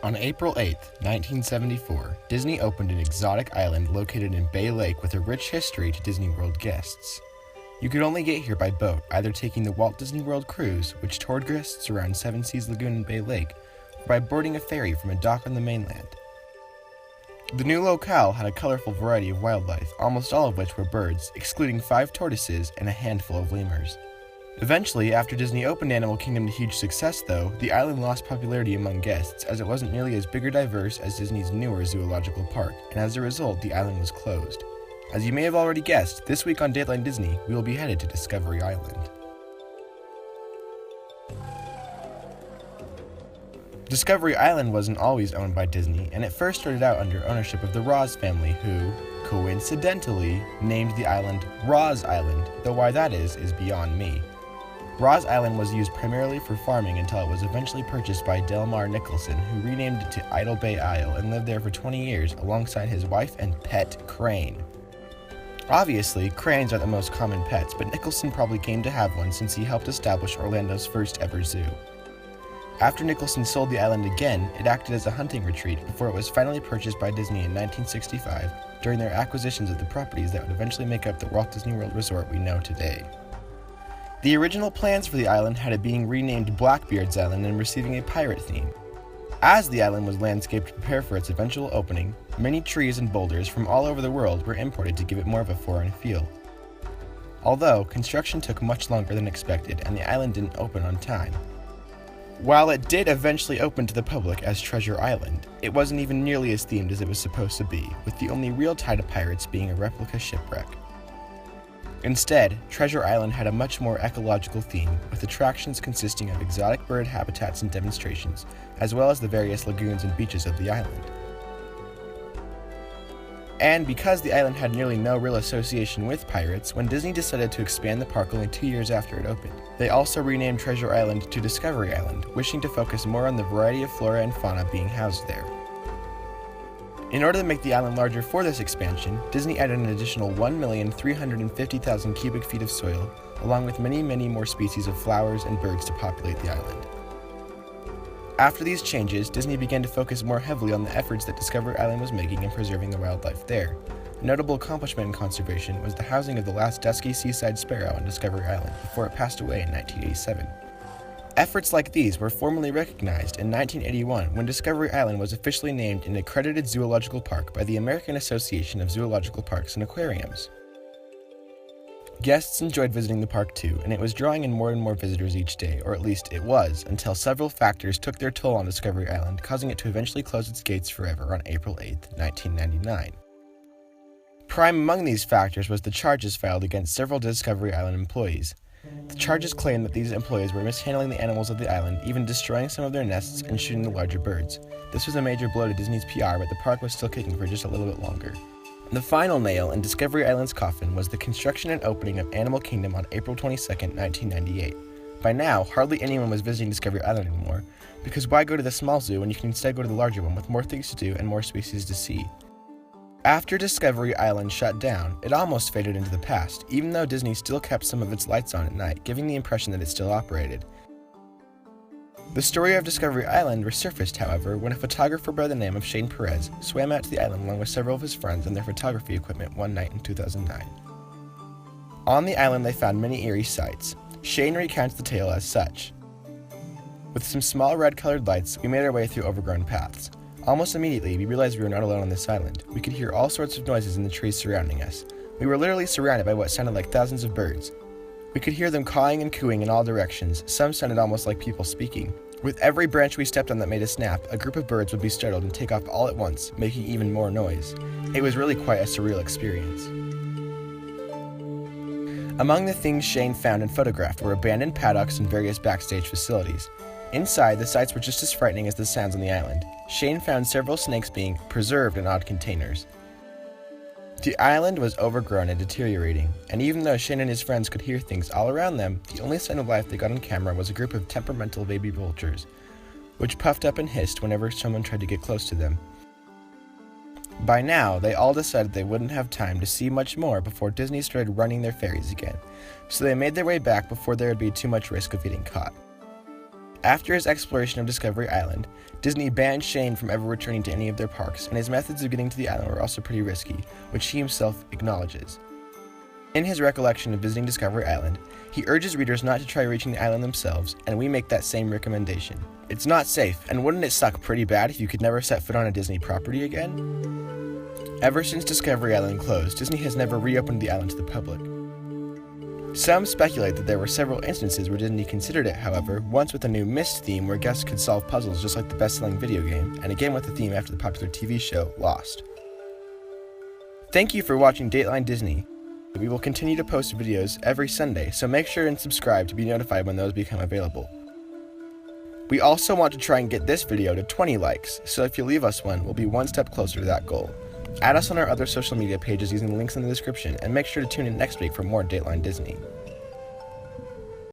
On April 8, 1974, Disney opened an exotic island located in Bay Lake with a rich history to Disney World guests. You could only get here by boat, either taking the Walt Disney World cruise, which toured guests around Seven Seas Lagoon and Bay Lake, or by boarding a ferry from a dock on the mainland. The new locale had a colorful variety of wildlife, almost all of which were birds, excluding 5 tortoises and a handful of lemurs. Eventually, after Disney opened Animal Kingdom to huge success though, the island lost popularity among guests as it wasn't nearly as big or diverse as Disney's newer zoological park, and as a result, the island was closed. As you may have already guessed, this week on Dateline Disney, we will be headed to Discovery Island. Discovery Island wasn't always owned by Disney, and it first started out under ownership of the Ross family who, coincidentally, named the island Ross Island, though why that is beyond me. Ross Island was used primarily for farming until it was eventually purchased by Delmar Nicholson, who renamed it to Idle Bay Isle and lived there for 20 years alongside his wife and pet, Crane. Obviously, cranes aren't the most common pets, but Nicholson probably came to have one since he helped establish Orlando's first ever zoo. After Nicholson sold the island again, it acted as a hunting retreat before it was finally purchased by Disney in 1965 during their acquisitions of the properties that would eventually make up the Walt Disney World Resort we know today. The original plans for the island had it being renamed Blackbeard's Island and receiving a pirate theme. As the island was landscaped to prepare for its eventual opening, many trees and boulders from all over the world were imported to give it more of a foreign feel. Although, construction took much longer than expected and the island didn't open on time. While it did eventually open to the public as Treasure Island, it wasn't even nearly as themed as it was supposed to be, with the only real tie to pirates being a replica shipwreck. Instead, Treasure Island had a much more ecological theme, with attractions consisting of exotic bird habitats and demonstrations, as well as the various lagoons and beaches of the island. And because the island had nearly no real association with pirates, when Disney decided to expand the park only 2 years after it opened, they also renamed Treasure Island to Discovery Island, wishing to focus more on the variety of flora and fauna being housed there. In order to make the island larger for this expansion, Disney added an additional 1,350,000 cubic feet of soil, along with many more species of flowers and birds to populate the island. After these changes, Disney began to focus more heavily on the efforts that Discovery Island was making in preserving the wildlife there. A notable accomplishment in conservation was the housing of the last dusky seaside sparrow on Discovery Island before it passed away in 1987. Efforts like these were formally recognized in 1981 when Discovery Island was officially named an accredited zoological park by the American Association of Zoological Parks and Aquariums. Guests enjoyed visiting the park too, and it was drawing in more and more visitors each day, or at least it was, until several factors took their toll on Discovery Island, causing it to eventually close its gates forever on April 8, 1999. Prime among these factors was the charges filed against several Discovery Island employees. The charges claimed that these employees were mishandling the animals of the island, even destroying some of their nests and shooting the larger birds. This was a major blow to Disney's PR, but the park was still kicking for just a little bit longer. The final nail in Discovery Island's coffin was the construction and opening of Animal Kingdom on April 22, 1998. By now, hardly anyone was visiting Discovery Island anymore, because why go to the small zoo when you can instead go to the larger one with more things to do and more species to see? After Discovery Island shut down, it almost faded into the past, even though Disney still kept some of its lights on at night, giving the impression that it still operated. The story of Discovery Island resurfaced, however, when a photographer by the name of Shane Perez swam out to the island along with several of his friends and their photography equipment one night in 2009. On the island they found many eerie sights. Shane recounts the tale as such. With some small red-colored lights, we made our way through overgrown paths. Almost immediately, we realized we were not alone on this island. We could hear all sorts of noises in the trees surrounding us. We were literally surrounded by what sounded like thousands of birds. We could hear them cawing and cooing in all directions. Some sounded almost like people speaking. With every branch we stepped on that made a snap, a group of birds would be startled and take off all at once, making even more noise. It was really quite a surreal experience. Among the things Shane found and photographed were abandoned paddocks and various backstage facilities. Inside, the sights were just as frightening as the sounds on the island. Shane found several snakes being preserved in odd containers. The island was overgrown and deteriorating, and even though Shane and his friends could hear things all around them, the only sign of life they got on camera was a group of temperamental baby vultures, which puffed up and hissed whenever someone tried to get close to them. By now, they all decided they wouldn't have time to see much more before Disney started running their ferries again, so they made their way back before there would be too much risk of getting caught. After his exploration of Discovery Island, Disney banned Shane from ever returning to any of their parks, and his methods of getting to the island were also pretty risky, which he himself acknowledges. In his recollection of visiting Discovery Island, he urges readers not to try reaching the island themselves, and we make that same recommendation. It's not safe, and wouldn't it suck pretty bad if you could never set foot on a Disney property again? Ever since Discovery Island closed, Disney has never reopened the island to the public. Some speculate that there were several instances where Disney considered it, however, once with a new Myst theme where guests could solve puzzles just like the best-selling video game, and again with the theme after the popular TV show, Lost. Thank you for watching Dateline Disney. We will continue to post videos every Sunday, so make sure and subscribe to be notified when those become available. We also want to try and get this video to 20 likes, so if you leave us one, we'll be one step closer to that goal. Add us on our other social media pages using the links in the description, and make sure to tune in next week for more Dateline Disney.